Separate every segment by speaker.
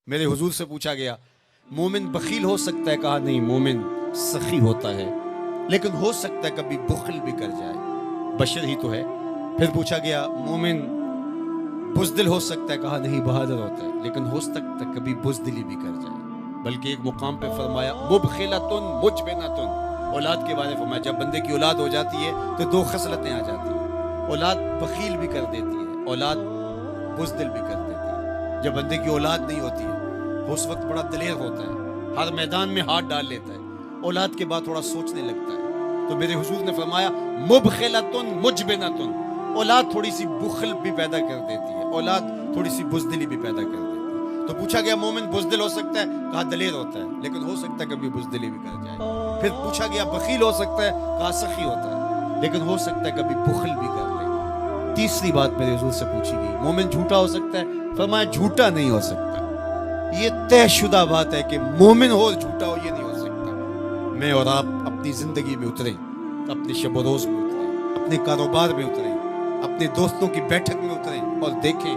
Speaker 1: میرے حضور سے پوچھا گیا مومن بخیل ہو سکتا ہے؟ کہا نہیں، مومن سخی ہوتا ہے، لیکن ہو سکتا ہے کبھی بخل بھی کر جائے، بشر ہی تو ہے۔ پھر پوچھا گیا مومن بزدل ہو سکتا ہے؟ کہا نہیں، بہادر ہوتا ہے، لیکن ہو سکتا ہے کبھی بزدلی بھی کر جائے۔ بلکہ ایک مقام پہ فرمایا مبخلۃ مجبنۃ، اولاد کے بارے فرمایا جب بندے کی اولاد ہو جاتی ہے تو دو خصلتیں آ جاتی ہیں، اولاد بخیل بھی کر دیتی ہے، اولاد بزدل بھی کر دیتی ہے۔ جب بندے کی اولاد نہیں ہوتی ہے تو اس وقت بڑا دلیر ہوتا ہے، ہر میدان میں ہاتھ ڈال لیتا ہے، اولاد کے بعد تھوڑا سوچنے لگتا ہے۔ تو میرے حضور نے فرمایا مبخلۃ مجبنۃ، اولاد تھوڑی سی بخل بھی پیدا کر دیتی ہے، اولاد تھوڑی سی بزدلی بھی پیدا کر دیتی ہے۔ تو پوچھا گیا مومن بزدل ہو سکتا ہے؟ کہا دلیر ہوتا ہے، لیکن ہو سکتا ہے کبھی بزدلی بھی کر جائے۔ پھر پوچھا گیا بخیل ہو سکتا ہے؟ کہا سخی ہوتا ہے، لیکن ہو سکتا ہے کبھی بخل بھی کر لے۔ تیسری بات میرے حضور سے پوچھی گئی مومن جھوٹا ہو سکتا ہے؟ فرمایا جھوٹا نہیں ہو سکتا، یہ طے شدہ بات ہے کہ مومن ہو اور جھوٹا ہو یہ نہیں ہو سکتا۔ میں اور آپ اپنی زندگی میں اتریں، اپنے شب و روز میں اتریں، اپنے کاروبار میں اتریں، اپنے دوستوں کی بیٹھک میں اتریں اور دیکھیں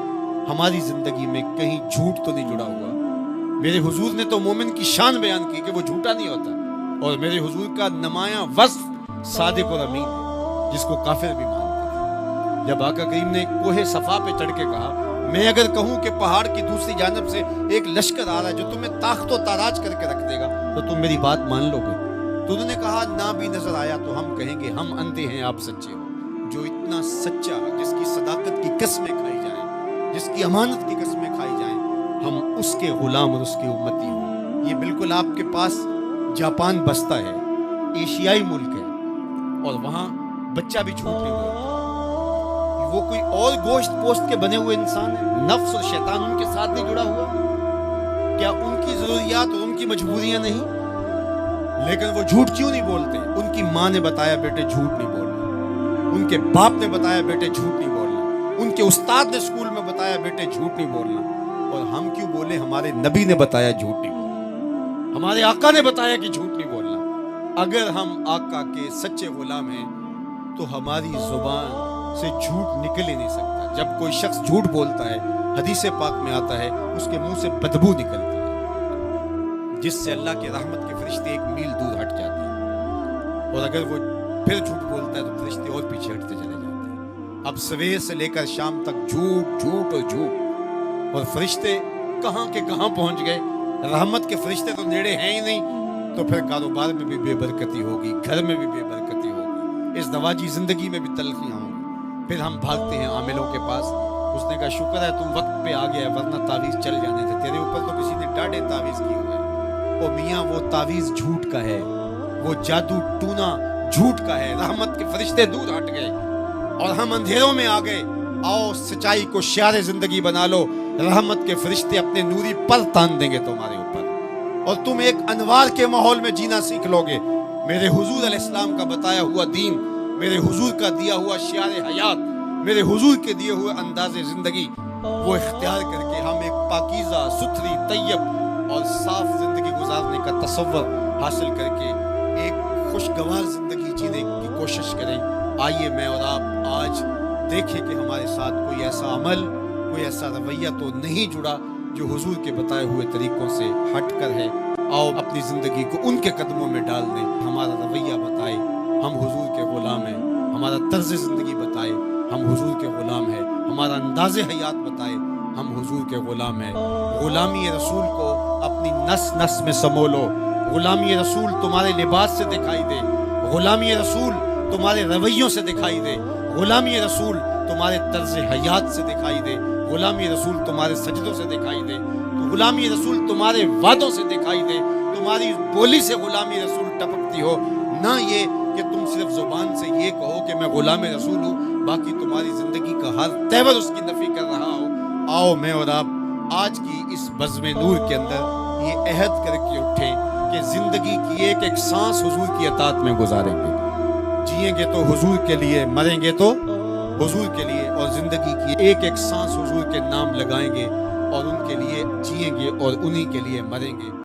Speaker 1: ہماری زندگی میں کہیں جھوٹ تو نہیں جڑا ہوا۔ میرے حضور نے تو مومن کی شان بیان کی کہ وہ جھوٹا نہیں ہوتا، اور میرے حضور کا نمایاں وصف صادق اور امین ہے، جس کو کافر بھی مانتے تھے۔ جب آقا کریم نے کوہ صفا پہ چڑھ کے کہا میں اگر کہوں کہ پہاڑ کی دوسری جانب سے ایک لشکر آ رہا ہے جو تمہیں تاخت و تاراج کر کے رکھ دے گا تو تم میری بات مان لو گے؟ تو انہوں نے کہا نہ بھی نظر آیا تو ہم کہیں گے ہم اندھے ہیں، آپ سچے ہو۔ جو اتنا سچا، جس کی صداقت کی قسمیں کھائی جائیں، جس کی امانت کی قسمیں کھائی جائیں، ہم اس کے غلام اور اس کے امتی ہوں۔ یہ بالکل آپ کے پاس جاپان بستا ہے، ایشیائی ملک ہے، اور وہاں بچہ بھی جھوٹ نہیں بولتا، وہ کوئی اور گوشت پوست کے بنے ہوئے انسان ہیں، نفس اور شیطان ان کے ساتھ نہیں جڑا ہوا؟ کیا ان کی ضروریات اور ان کی مجبوریاں نہیں؟ لیکن وہ جھوٹ کیوں نہیں بولتے؟ ان کی ماں نے بتایا بیٹے جھوٹ نہیں بولنا، ان کے باپ نے بتایا بیٹے جھوٹ نہیں بولنا، ان کے استاد نے اسکول میں بتایا بیٹے جھوٹ نہیں بولنا۔ اور ہم کیوں بولے؟ ہمارے نبی نے بتایا جھوٹ نہیں بولنا، ہمارے آقا نے بتایا کہ جھوٹ نہیں بولنا۔ اگر ہم آقا کے سچے غلام ہیں تو ہماری زبان سے جھوٹ نکل ہی نہیں سکتا۔ جب کوئی شخص جھوٹ بولتا ہے حدیث پاک میں آتا ہے اس کے منہ سے بدبو نکلتی ہے، جس سے اللہ کے رحمت کے فرشتے ایک میل دور ہٹ جاتے ہیں، اور اگر وہ پھر جھوٹ بولتا ہے تو فرشتے اور پیچھے ہٹتے چلے جاتے ہیں۔ اب سویر سے لے کر شام تک جھوٹ جھوٹ اور جھوٹ، اور فرشتے کہاں کے کہاں پہنچ گئے۔ رحمت کے فرشتے تو نیڑے ہیں ہی نہیں، تو پھر کاروبار میں بھی بے برکتی ہوگی، گھر میں بھی بے برکتی ہوگی، اس دواجی زندگی میں بھی تلخیاں ہوں گی۔ پھر ہم بھاگتے ہیں عاملوں کے پاس، اس نے کہا شکر ہے تم وقت پہ آ گیا، ورنہ تعویذ چل جانے تھے، تیرے اوپر تو کسی نے ڈاڑے تعویذ کیے ہوئے ہیں۔ او میاں وہ تعویذ جھوٹ کا ہے، وہ جادو ٹونا جھوٹ کا ہے، رحمت کے فرشتے دور ہٹ گئے اور ہم اندھیروں میں آ گئے۔ آؤ سچائی کو شعار زندگی بنا لو، رحمت کے فرشتے اپنے نوری پر تان دیں گے تمہارے اوپر، اور تم ایک انوار کے ماحول میں جینا سیکھ لو گے۔ میرے حضور علیہ السلام کا بتایا ہوا دین، میرے حضور کا دیا ہوا شعار حیات، میرے حضور کے دیے ہوئے انداز زندگی، وہ اختیار کر کے ہم ایک پاکیزہ ستھری طیب اور صاف زندگی گزارنے کا تصور حاصل کر کے ایک خوشگوار زندگی جینے کی کوشش کریں۔ آئیے میں اور آپ آج دیکھیں کہ ہمارے ساتھ کوئی ایسا عمل، کوئی ایسا رویہ تو نہیں جڑا جو حضور کے بتائے ہوئے طریقوں سے ہٹ کر ہے۔ آؤ اپنی زندگی کو ان کے قدموں میں ڈال دیں، ہمارا رویہ بتائے ہم حضور کے غلام ہیں، ہمارا طرز زندگی بتائے ہم حضور کے غلام ہیں، ہمارا انداز حیات بتائے ہم حضور کے غلام ہیں۔ غلامی رسول کو اپنی نس نس میں سمو لو، غلامی رسول تمہارے لباس سے دکھائی دے، غلامی رسول تمہارے رویوں سے دکھائی دے، غلامی رسول تمہارے طرز حیات سے دکھائی دے، غلامی رسول تمہارے سجدوں سے دکھائی دے، غلامی رسول تمہارے وعدوں سے دکھائی دے، تمہاری بولی سے غلامی رسول ٹپکتی ہو، نہ یہ کہ تم صرف زبان سے یہ کہو کہ میں غلام رسول ہوں، باقی تمہاری زندگی کا ہر تیور اس کی نفی کر رہا ہو۔ آؤ میں اور آپ آج کی اس بزم نور کے اندر یہ عہد کر کے اٹھیں کہ زندگی کی ایک ایک سانس حضور کی اطاعت میں گزاریں گے، جئیں گے تو حضور کے لیے، مریں گے تو حضور کے لیے، اور زندگی کی ایک ایک سانس حضور کے نام لگائیں گے اور ان کے لیے جئیں گے اور انہی کے لیے مریں گے۔